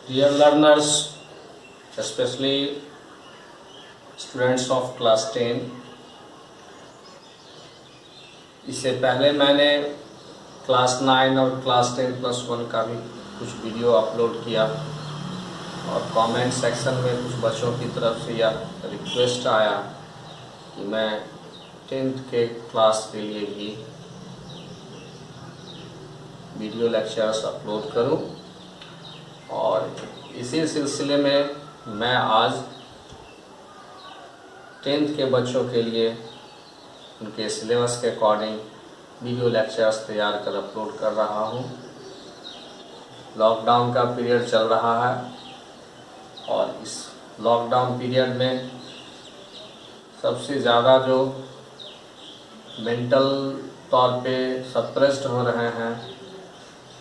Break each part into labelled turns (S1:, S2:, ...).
S1: Dear learners, especially students of class 10, इससे पहले मैंने क्लास 9 और क्लास 10+1 का भी कुछ वीडियो अपलोड किया और कमेंट सेक्शन में कुछ बच्चों की तरफ से यह रिक्वेस्ट आया कि मैं 10th के क्लास के लिए भी वीडियो लेक्चर्स अपलोड करूं, और इसी सिलसिले में मैं आज 10th के बच्चों के लिए उनके सिलेबस के अकॉर्डिंग वीडियो लेक्चर्स तैयार कर अपलोड कर रहा हूं। लॉकडाउन का पीरियड चल रहा है और इस लॉकडाउन पीरियड में सबसे ज़्यादा जो मेंटल तौर पे सप्रेस्ड हो रहे हैं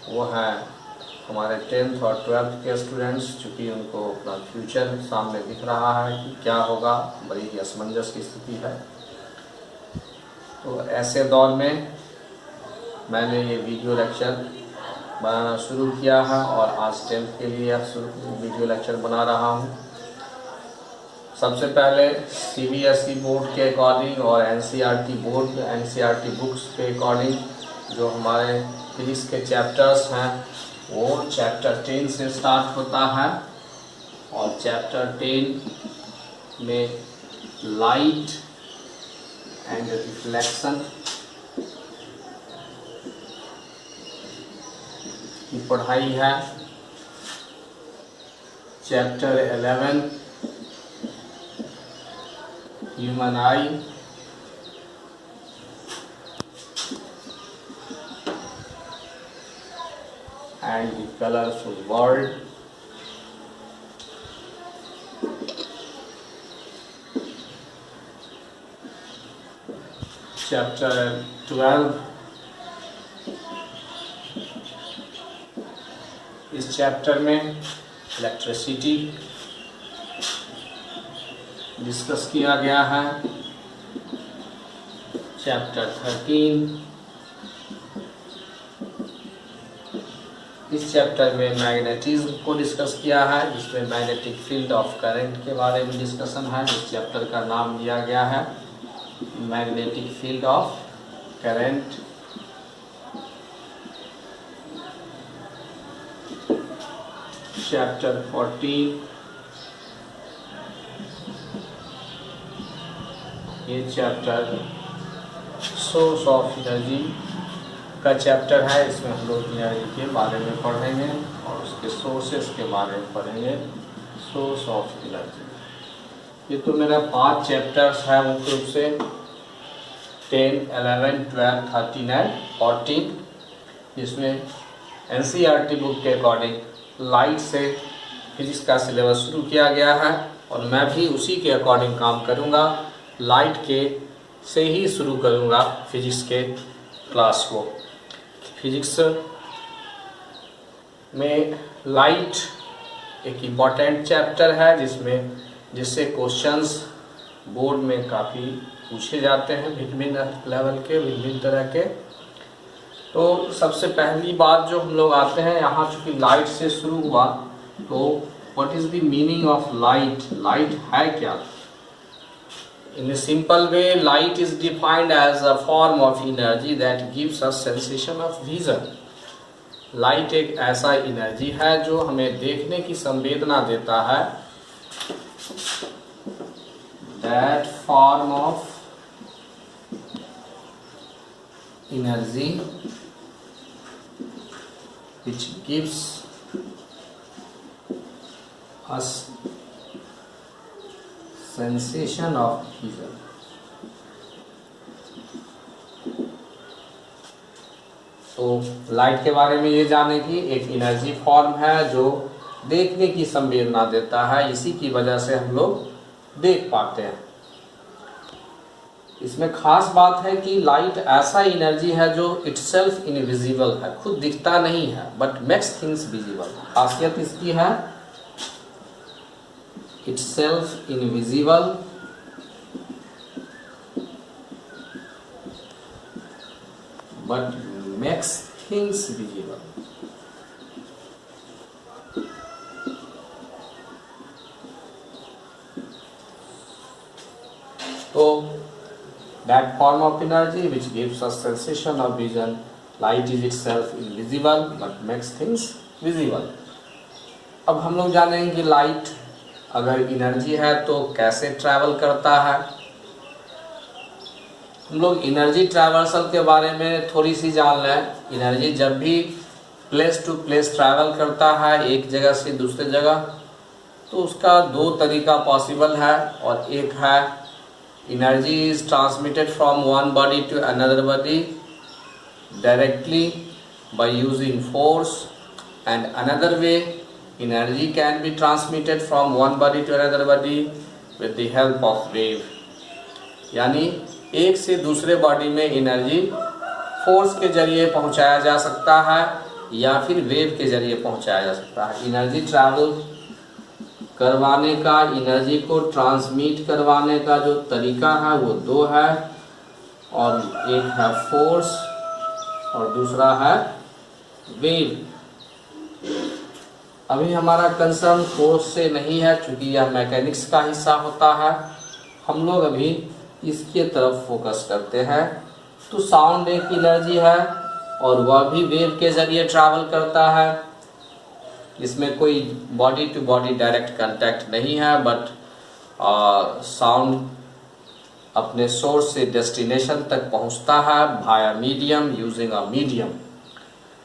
S1: वो है हमारे 10th और 12th के स्टूडेंट्स, चूँकि उनको अपना फ्यूचर सामने दिख रहा है कि क्या होगा, बड़ी ही असमंजस की स्थिति है। तो ऐसे दौर में मैंने ये वीडियो लेक्चर बनाना शुरू किया है और आज 10th के लिए वीडियो लेक्चर बना रहा हूँ। सबसे पहले CBSE बोर्ड के अकॉर्डिंग और NCERT बुक्स के अकॉर्डिंग जो हमारे फिजिक्स के चैप्टर्स हैं वो चैप्टर 10 से स्टार्ट होता है और चैप्टर 10 में लाइट एंड रिफ्लेक्शन की पढ़ाई है। Chapter 11 human I, and the colorful world, chapter 12 इस चैप्टर में इलेक्ट्रिसिटी डिस्कस किया गया है। चैप्टर 13 इस चैप्टर में मैग्नेटिज्म को डिस्कस किया है, जिसमें मैग्नेटिक फील्ड ऑफ करंट के बारे में डिस्कशन है। इस चैप्टर का नाम दिया गया है magnetic field of current. Chapter 14 ये चैप्टर सोर्स ऑफ एनर्जी का चैप्टर है। इसमें हम लोग एनर्जी के बारे में पढ़ेंगे और उसके सोर्सेस के बारे में पढ़ेंगे। सोर्स ऑफ एनर्जी, ये तो मेरा 5 चैप्टर्स है मुख्य रूप से 10, 11, 12, 13 एंड 14, जिसमें NCERT बुक के अकॉर्डिंग लाइट से फिजिक्स का सिलेबस शुरू किया गया है और मैं भी उसी के अकॉर्डिंग काम करूँगा। लाइट के से ही शुरू करूँगा फिजिक्स के क्लास को। फिजिक्स में लाइट एक इम्पॉर्टेंट चैप्टर है जिससे क्वेश्चंस बोर्ड में काफ़ी पूछे जाते हैं, भिन्न लेवल के, विभिन्न तरह के। तो सबसे पहली बात जो हम लोग आते हैं यहाँ, चूँकि लाइट से शुरू हुआ, तो what is the meaning of light? Light है क्या? In a simple way, light is defined as a form of energy that gives us sensation of vision. Light एक ऐसा एनर्जी है जो हमें देखने की संवेदना देता है। That form of energy which gives us sensation of vision. तो लाइट के बारे में ये जाने की एक एनर्जी फॉर्म है जो देखने की संवेदना देता है, इसी की वजह से हम लोग देख पाते हैं। इसमें खास बात है कि लाइट ऐसा एनर्जी है जो इटसेल्फ इनविजिबल है, खुद दिखता नहीं है, बट मेक्स थिंग्स विजिबल। खासियत इसकी है itself invisible but makes things visible। that form of energy which gives us sensation of vision. Light is itself invisible but makes things visible. अब हम लोग जानेंगे कि लाइट अगर एनर्जी है तो कैसे ट्रैवल करता है। हम लोग एनर्जी ट्रैवर्सल के बारे में थोड़ी सी जान लें। एनर्जी जब भी प्लेस टू प्लेस ट्रैवल करता है, एक जगह से दूसरे जगह, तो उसका दो तरीका पॉसिबल है। और एक है energy is transmitted from one body to another body directly by using force, and another way energy can be transmitted from one body to another body with the help of wave. यानी एक से दूसरे body में energy force के जरिए पहुंचाया जा सकता है या फिर वेव के जरिए पहुंचाया जा सकता है। एनर्जी ट्रैवल करवाने का, एनर्जी को ट्रांसमिट करवाने का जो तरीका है वो दो है, और एक है फोर्स और दूसरा है वेव। अभी हमारा कंसर्न फोर्स से नहीं है क्योंकि यह मैकेनिक्स का हिस्सा होता है। हम लोग अभी इसके तरफ फोकस करते हैं। तो साउंड एक एनर्जी है और वह भी वेव के जरिए ट्रैवल करता है। इसमें कोई body to body direct contact नहीं है, बट साउंड अपने सोर्स से डेस्टिनेशन तक पहुंचता है via medium, using a medium.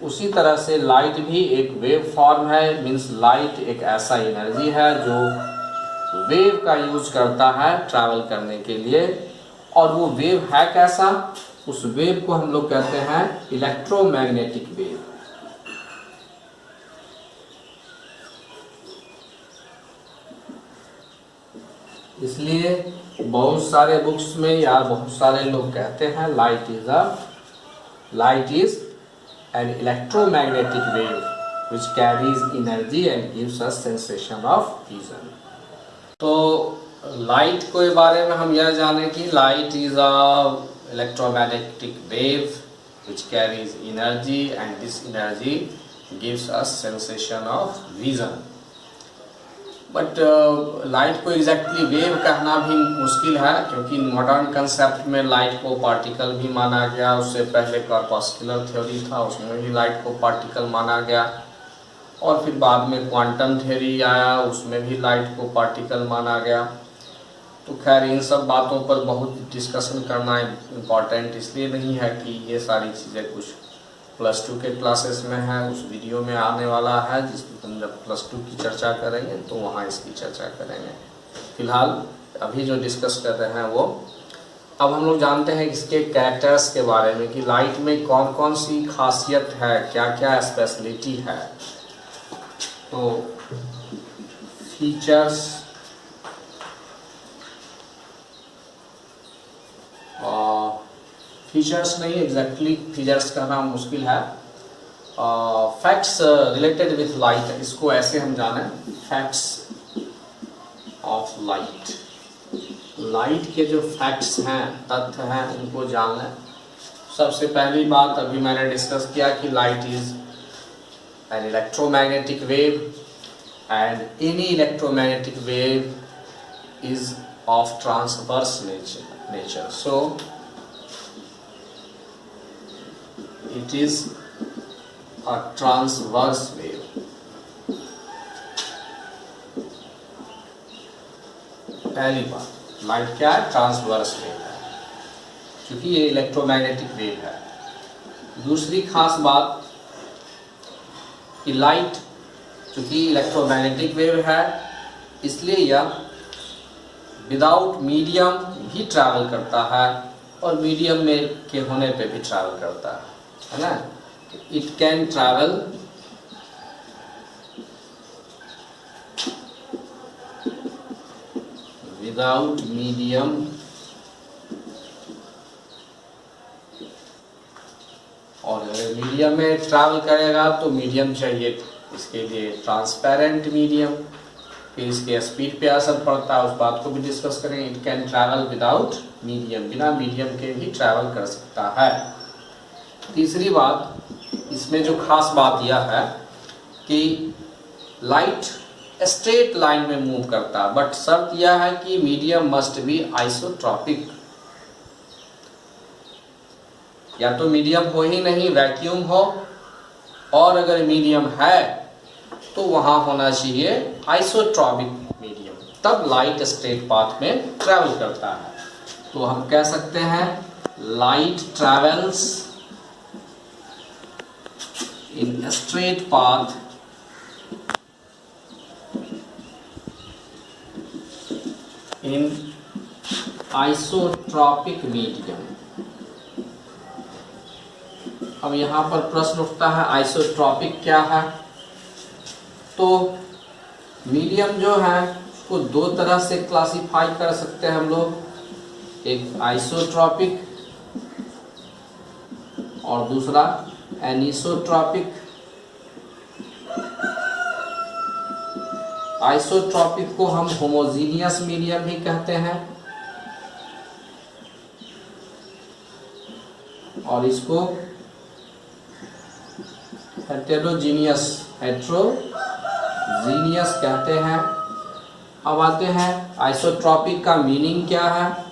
S1: उसी तरह से लाइट भी एक वेव फॉर्म है। मीन्स लाइट एक ऐसा एनर्जी है जो वेव का यूज करता है ट्रैवल करने के लिए। और वो वेव है कैसा? उस वेव को हम लोग कहते हैं इलेक्ट्रोमैग्नेटिक वेव। इसलिए बहुत सारे बुक्स में या बहुत सारे लोग कहते हैं light is an electromagnetic wave which carries energy and gives us sensation of vision। तो लाइट के बारे में हम यह जाने कि light is a electromagnetic wave which carries energy, and this energy gives us sensation of vision। But light को exactly wave कहना भी मुश्किल है क्योंकि मॉडर्न कंसेप्ट में लाइट को पार्टिकल भी माना गया। उससे पहले कॉर्पस्कुलर थ्योरी था, उसमें भी लाइट को पार्टिकल माना गया। और फिर बाद में क्वांटम थ्योरी आया, उसमें भी लाइट को पार्टिकल माना गया। तो खैर इन सब बातों पर बहुत डिस्कशन करना इम्पॉर्टेंट इसलिए नहीं है कि ये सारी चीज़ें कुछ +2 के क्लासेस में है, उस वीडियो में आने वाला है जिसमें हम जब +2 की चर्चा करेंगे तो वहाँ इसकी चर्चा करेंगे। फिलहाल अभी जो डिस्कस कर रहे हैं वो अब हम लोग जानते हैं इसके कैरेक्टर्स के बारे में कि लाइट में कौन कौन सी खासियत है, क्या क्या स्पेशलिटी है। तो फीचर्स नहीं, एग्जैक्टली फीचर्स कहना मुश्किल है। फैक्ट्स रिलेटेड विथ लाइट, इसको ऐसे हम जाने, फैक्ट्स ऑफ लाइट। लाइट के जो फैक्ट्स हैं, तथ्य हैं, उनको जान लें। सबसे पहली बात अभी मैंने डिस्कस किया कि light is an electromagnetic wave, and any electromagnetic wave is of transverse nature. So it is a transverse wave। पहली बात, लाइट क्या है? ट्रांसवर्स वेव है क्योंकि ये इलेक्ट्रोमैग्नेटिक वेव है। दूसरी खास बात कि लाइट चूंकि इलेक्ट्रोमैग्नेटिक वेव है इसलिए यह विदाउट मीडियम भी ट्रैवल करता है और मीडियम में के होने पे भी ट्रैवल करता है ना। It can travel without medium और अगर मीडियम में ट्रैवल करेगा तो मीडियम चाहिए, इसके लिए ट्रांसपेरेंट मीडियम। फिर इसके स्पीड पे असर पड़ता है, उस बात को भी डिस्कस करेंगे। It can travel without medium, बिना मीडियम के भी ट्रैवल कर सकता है। तीसरी बात, इसमें जो खास बात यह है कि लाइट स्ट्रेट लाइन में मूव करता है, बट शर्त यह है कि मीडियम मस्ट बी आइसोट्रॉपिक। या तो मीडियम हो ही नहीं, वैक्यूम हो, और अगर मीडियम है तो वहां होना चाहिए आइसोट्रॉपिक मीडियम, तब लाइट स्ट्रेट पाथ में ट्रैवल करता है। तो हम कह सकते हैं light travels in straight path in isotropic medium. अब यहां पर प्रश्न उठता है आइसोट्रॉपिक क्या है। तो मीडियम जो है उसको दो तरह से क्लासिफाई कर सकते हैं हम लोग, एक आइसोट्रॉपिक और दूसरा एनिसोट्रॉपिक। आइसोट्रॉपिक को हम होमोजीनियस मीडियम भी कहते हैं और इसको हेटेरोजीनियस कहते हैं। अब आते हैं आइसोट्रॉपिक का मीनिंग क्या है,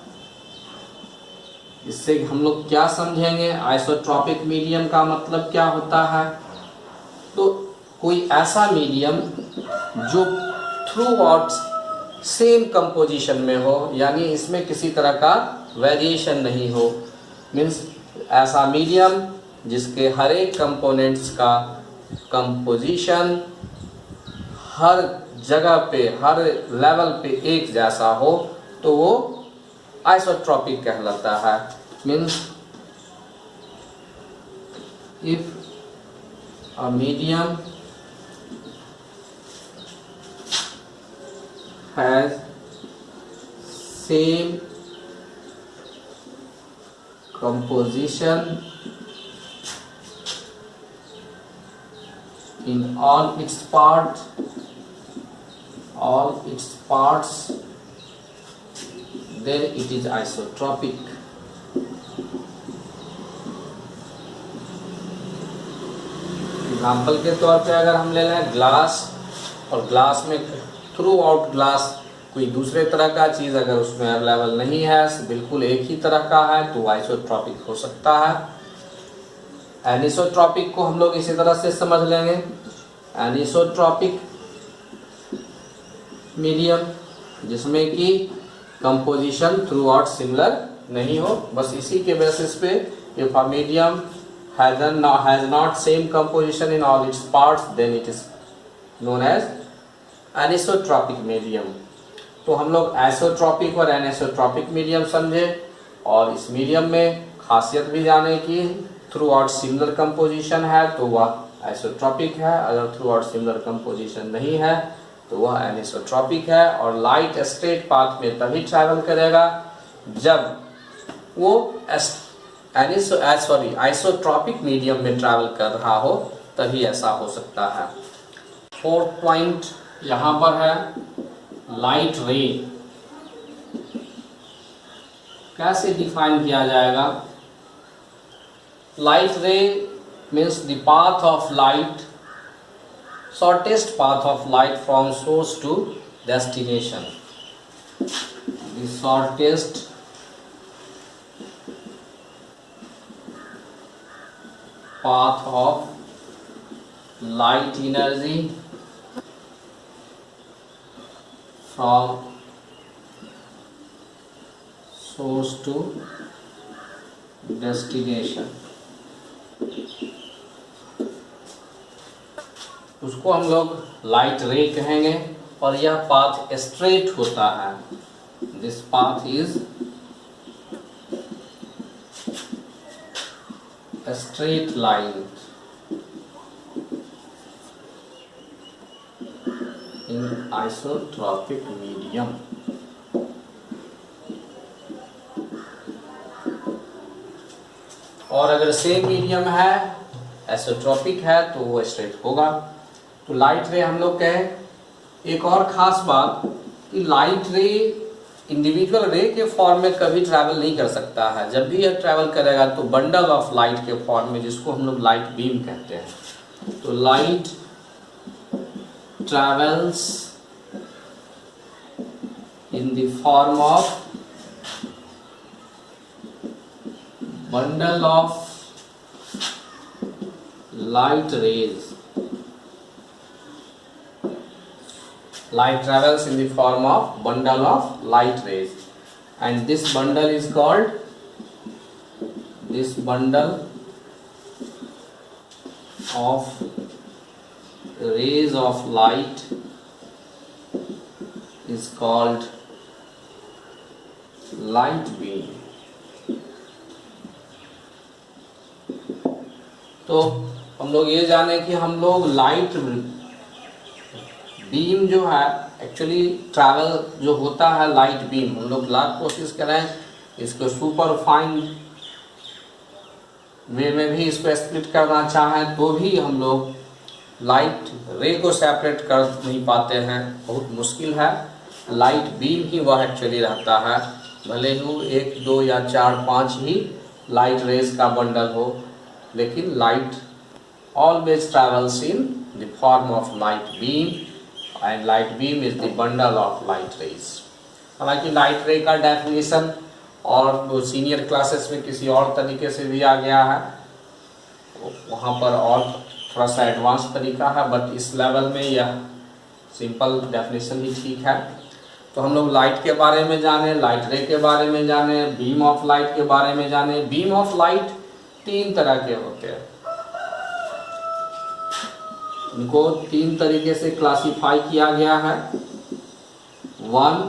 S1: इससे हम लोग क्या समझेंगे, आइसोट्रॉपिक मीडियम का मतलब क्या होता है। तो कोई ऐसा मीडियम जो थ्रू आउट सेम कंपोजिशन में हो, यानी इसमें किसी तरह का वेरिएशन नहीं हो, मीन्स ऐसा मीडियम जिसके हर एक कंपोनेंट्स का कंपोजिशन हर जगह पे, हर लेवल पे एक जैसा हो, तो वो आइसोट्रॉपिक कहलाता है। Means if a medium has same composition in all its parts, then it is isotropic. Example के तौर पे अगर हम ले लें ग्लास, और ग्लास में थ्रू आउट ग्लास कोई दूसरे तरह का चीज़ अगर उसमें अवेलेबल नहीं है, बिल्कुल एक ही तरह का है, तो आइसोट्रॉपिक हो सकता है। एनिसोट्रॉपिक को हम लोग इसी तरह से समझ लेंगे, एनिसोट्रॉपिक मीडियम जिसमें कि कंपोजिशन थ्रू आउट सिमिलर नहीं हो, बस इसी के बेसिस पे if a medium has not same composition in all its parts, then it is known as anisotropic medium. तो हम लोग आइसोट्रॉपिक और एनिसोट्रॉपिक मीडियम समझे, और इस मीडियम में खासियत भी जाने की थ्रू आउट सिमिलर कंपोजिशन है तो वह आइसोट्रॉपिक है, अगर थ्रू आउट सिमिलर कंपोजिशन नहीं है तो वह एनिसोट्रॉपिक है। और लाइट स्ट्रेट पाथ में तभी ट्रैवल करेगा जब वो आइसोट्रॉपिक मीडियम में ट्रैवल कर रहा हो, तभी ऐसा हो सकता है। फोर्थ पॉइंट यहाँ पर है लाइट रे। कैसे डिफाइन किया जाएगा? Light ray means the path of light, shortest path of light from source to destination. The shortest path of light energy from source to destination, उसको हम लोग लाइट रे कहेंगे, और यह पाथ स्ट्रेट होता है। This path is a straight line in isotropic medium। और अगर सेम मीडियम है, आइसोट्रॉपिक है, तो वो स्ट्रेट होगा। तो लाइट रे हम लोग कहें। एक और खास बात कि लाइट रे इंडिविजुअल रे के फॉर्म में कभी ट्रैवल नहीं कर सकता है। जब भी यह ट्रैवल करेगा तो बंडल ऑफ लाइट के फॉर्म में, जिसको हम लोग लाइट बीम कहते हैं। तो light travels in the form of bundle of light rays. Light travels in the form of bundle of light rays, and this bundle is called, this bundle of rays of light is called light beam. तो हम लोग ये जाने कि हम लोग light beam जो है एक्चुअली ट्रैवल जो होता है लाइट बीम, हम लोग लाइट कोशिश करें इसको सुपर फाइन वे में भी इसको स्प्लिट करना चाहें तो भी हम लोग लाइट रे को सेपरेट कर नहीं पाते हैं, बहुत मुश्किल है। लाइट बीम ही वह एक्चुअली रहता है, भले ही 1, 2 या 4, 5 ही लाइट रेज का बंडल हो, लेकिन light always travels in the form of light beam, and light beam is the bundle of light rays. हालांकि लाइट रे का डेफिनेशन और सीनियर क्लासेस में किसी और तरीके से भी आ गया है, वहाँ पर और थोड़ा सा एडवांस तरीका है, बट इस लेवल में यह सिंपल डेफिनेशन ही ठीक है। तो हम लोग लाइट के बारे में जाने, लाइट रे के बारे में जाने, बीम ऑफ लाइट के बारे में जाने। बीम ऑफ लाइट 3 तरह के होते हैं, इनको 3 तरीके से क्लासिफाई किया गया है। 1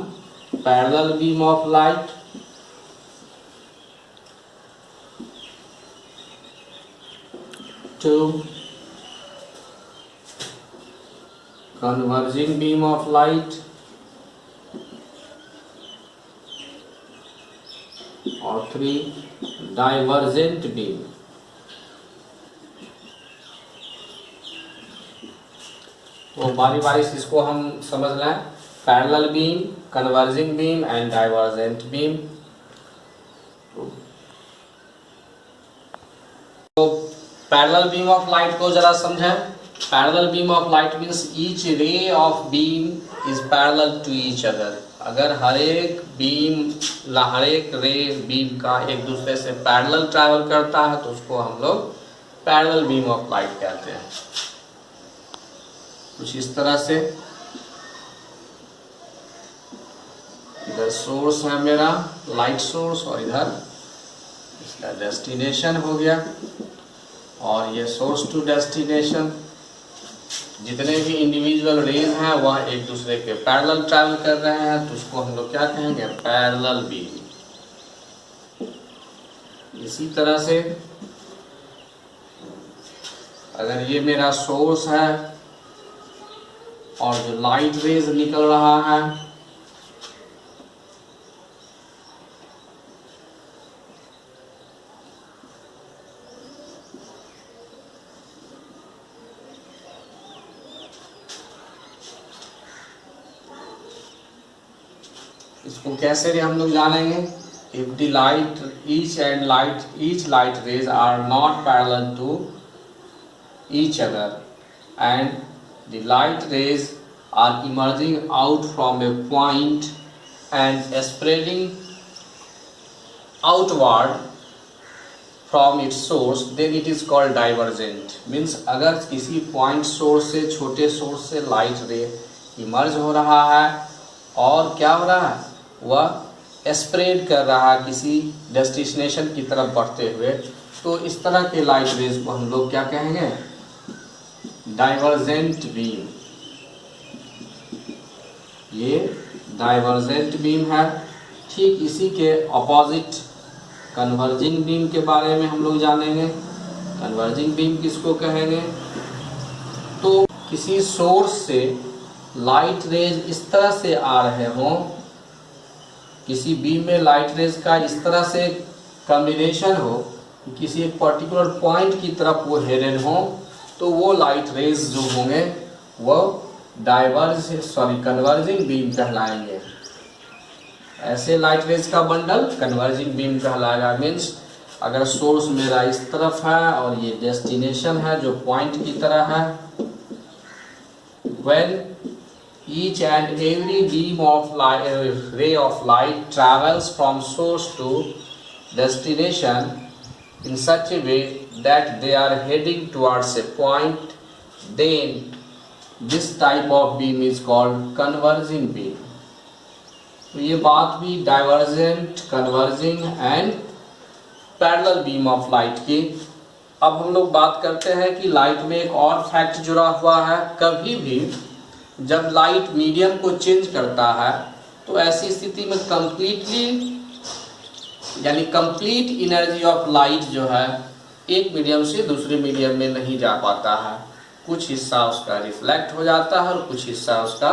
S1: parallel beam of light, 2 converging beam of light, और 3 divergent beam। तो बारी बारी से इसको हम समझ लें, parallel beam, converging beam and divergent beam. तो पैरेलल बीम ऑफ लाइट को जरा समझें। Parallel beam of light means each ray of beam is parallel to each other. अगर हर एक रे बीम का एक दूसरे से पैरेलल ट्रैवल करता है तो उसको हम लोग पैरेलल बीम ऑफ लाइट कहते हैं। कुछ इस तरह से, इधर सोर्स है मेरा लाइट सोर्स और इधर इसका डेस्टिनेशन हो गया, और ये सोर्स टू डेस्टिनेशन जितने भी इंडिविजुअल रेज हैं वह एक दूसरे के पैरेलल ट्रैवल कर रहे हैं, तो उसको हम लोग क्या कहेंगे, पैरेलल बीम। इसी तरह से अगर ये मेरा सोर्स है और जो लाइट रेज निकल रहा है इसको कैसे हम लोग जानेंगे। If the light each light rays are not parallel to each other and the light rays are emerging out from a point and spreading outward from its source, then it is called divergent। means अगर किसी point source से, छोटे source से light ray emerge हो रहा है और क्या हो रहा है, वह स्प्रेड कर रहा है किसी डेस्टिनेशन की तरफ बढ़ते हुए, तो इस तरह के लाइट रेज को हम लोग क्या कहेंगे, डाइवर्जेंट बीम। ये डाइवर्जेंट बीम है। ठीक इसी के अपोजिट कन्वर्जिंग बीम के बारे में हम लोग जानेंगे। कन्वर्जिंग बीम किसको कहेंगे, तो किसी सोर्स से लाइट रेज इस तरह से आ रहे हों, किसी बीम में लाइट रेज का इस तरह से कॉम्बिनेशन हो कि किसी एक पर्टिकुलर पॉइंट की तरफ वो हेडेड हो, तो वो लाइट रेज जो होंगे वो कन्वर्जिंग बीम कहलाएंगे। ऐसे लाइट रेज का बंडल कन्वर्जिंग बीम कहलाएगा। मीन्स अगर सोर्स मेरा इस तरफ है और ये डेस्टिनेशन है जो पॉइंट की तरह है, when each and every beam of light, ray of light travels from source to destination in such a way that they are heading towards a point, then this type of beam is called converging beam. तो ये बात भी divergent, converging and parallel beam of light की। अब हम लोग बात करते हैं कि लाइट में एक और फैक्ट जुड़ा हुआ है। कभी भी जब लाइट मीडियम को चेंज करता है तो ऐसी स्थिति में कंप्लीटली यानी कंप्लीट एनर्जी ऑफ लाइट जो है एक मीडियम से दूसरे मीडियम में नहीं जा पाता है। कुछ हिस्सा उसका रिफ्लेक्ट हो जाता है और कुछ हिस्सा उसका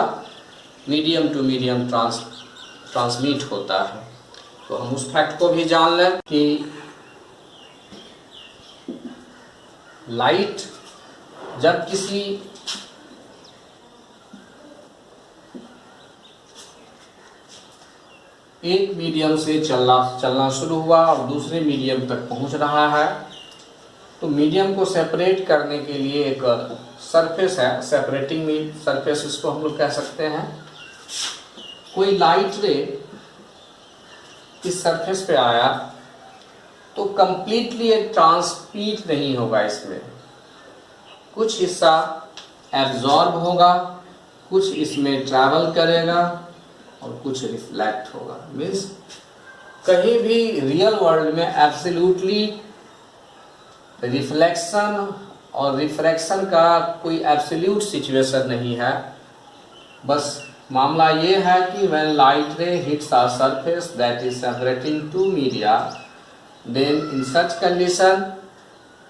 S1: मीडियम टू मीडियम ट्रांसमिट होता है। तो हम उस फैक्ट को भी जान लें कि लाइट जब किसी एक मीडियम से चलना शुरू हुआ और दूसरे मीडियम तक पहुंच रहा है, तो मीडियम को सेपरेट करने के लिए एक सरफेस है, सेपरेटिंग सरफेस इसको हम लोग कह सकते हैं। कोई लाइट रे इस सरफेस पे आया तो कंप्लीटली एक ट्रांसमिट नहीं होगा, इसमें कुछ हिस्सा एब्जॉर्ब होगा, कुछ इसमें ट्रैवल करेगा और कुछ रिफ्लेक्ट होगा। मीन्स कहीं भी रियल वर्ल्ड में एब्सोल्युटली रिफ्लेक्शन और रिफ्रैक्शन का कोई एब्सोल्यूट सिचुएशन नहीं है। बस मामला ये है कि when light ray hits a surface that is separating two media, then in such condition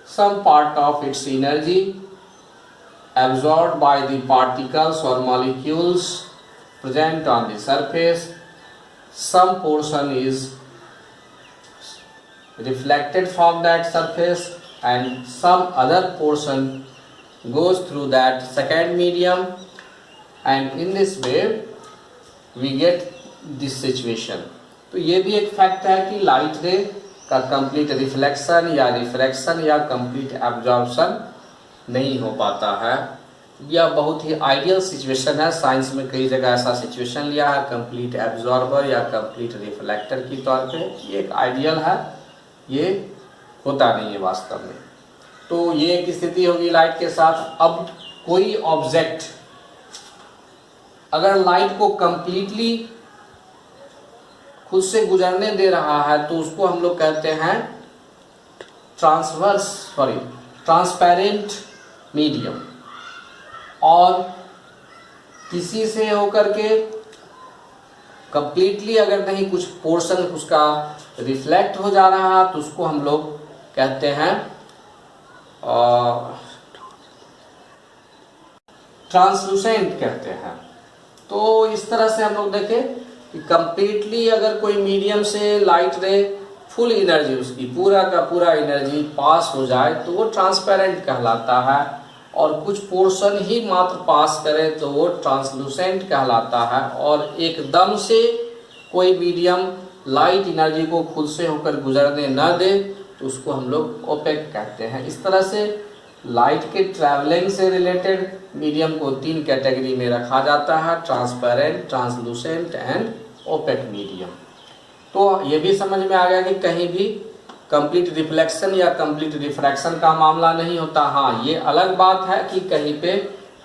S1: some part of its energy absorbed by the particles or molecules present on the surface, some portion is reflected from that surface and some other portion goes through that second medium, and in this way we get this situation। तो ये भी एक fact है कि light रे का complete reflection या refraction या कंप्लीट एब्जॉर्प्शन नहीं हो पाता है। यह बहुत ही आइडियल सिचुएशन है। साइंस में कई जगह ऐसा सिचुएशन लिया है कंप्लीट एब्जॉर्बर या कंप्लीट रिफ्लेक्टर की तौर पे। ये एक आइडियल है, ये होता नहीं है वास्तव में। तो ये एक स्थिति होगी लाइट के साथ। अब कोई ऑब्जेक्ट अगर लाइट को कंप्लीटली खुद से गुजरने दे रहा है तो उसको हम लोग कहते हैं ट्रांसपेरेंट मीडियम, और किसी से होकर के कंप्लीटली अगर नहीं कुछ पोर्शन उसका रिफ्लेक्ट हो जा रहा है तो उसको हम लोग कहते हैं ट्रांसलूसेंट कहते हैं। तो इस तरह से हम लोग देखें कि कंप्लीटली अगर कोई मीडियम से लाइट रे फुल एनर्जी उसकी पूरा का पूरा एनर्जी पास हो जाए तो वो ट्रांसपेरेंट कहलाता है, और कुछ पोर्शन ही मात्र पास करे तो वो ट्रांसलूसेंट कहलाता है। और एकदम से कोई मीडियम लाइट एनर्जी को खुद से होकर गुजरने न दे तो उसको हम लोग ओपेक कहते हैं। इस तरह से लाइट के ट्रैवलिंग से रिलेटेड मीडियम को तीन कैटेगरी में रखा जाता है, transparent, translucent and opaque medium. तो ये भी समझ में आ गया कि कहीं भी कंप्लीट रिफ्लेक्शन या कंप्लीट रिफ्रैक्शन का मामला नहीं होता। हाँ, ये अलग बात है कि कहीं पे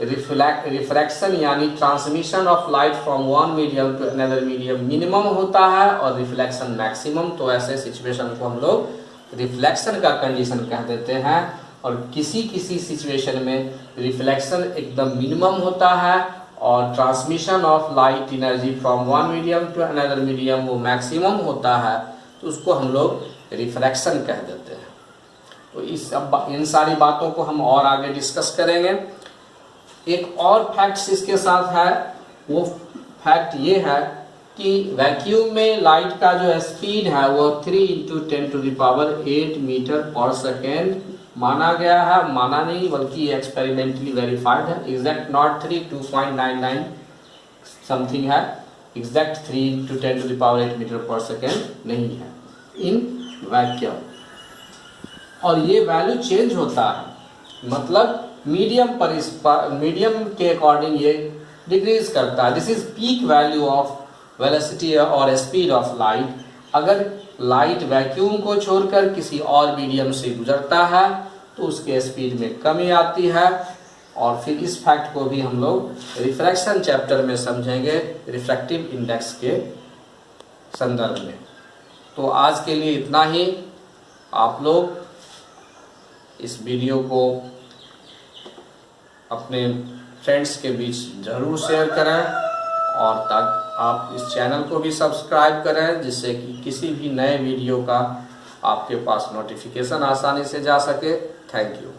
S1: रिफ्रैक्शन यानी transmission of light from one medium to another medium minimum होता है और रिफ्लेक्शन मैक्सिमम। तो ऐसे सिचुएशन को हम लोग रिफ्लेक्शन का कंडीशन कह देते हैं, और किसी किसी सिचुएशन में रिफ्लेक्शन एकदम मिनिमम होता है और transmission of light energy from one medium to another medium वो मैक्सिमम होता है, तो उसको हम लोग रिफ्रैक्शन कह देते हैं। तो इन सारी बातों को हम और आगे डिस्कस करेंगे। एक और फैक्ट्स इसके साथ है, वो फैक्ट ये है कि वैक्यूम में लाइट का जो स्पीड है वो 3 × 10⁸ मीटर पर सेकेंड माना गया है। माना नहीं बल्कि एक्सपेरिमेंटली वेरीफाइड है। एग्जैक्ट नॉट 3, 2.99 समथिंग है, एग्जैक्ट 3 × 10⁸ मीटर पर सेकेंड नहीं है इन वैक्यूम। और ये वैल्यू चेंज होता है, मतलब मीडियम के अकॉर्डिंग ये डिक्रीज करता है। This is peak value of velocity और स्पीड ऑफ लाइट अगर लाइट वैक्यूम को छोड़कर किसी और मीडियम से गुजरता है तो उसके स्पीड में कमी आती है। और फिर इस फैक्ट को भी हम लोग रिफ्रैक्शन चैप्टर में समझेंगे, रिफ्रैक्टिव इंडेक्स के संदर्भ में। तो आज के लिए इतना ही। आप लोग इस वीडियो को अपने फ्रेंड्स के बीच ज़रूर शेयर करें और ताकि आप इस चैनल को भी सब्सक्राइब करें, जिससे कि किसी भी नए वीडियो का आपके पास नोटिफिकेशन आसानी से जा सके। Thank you.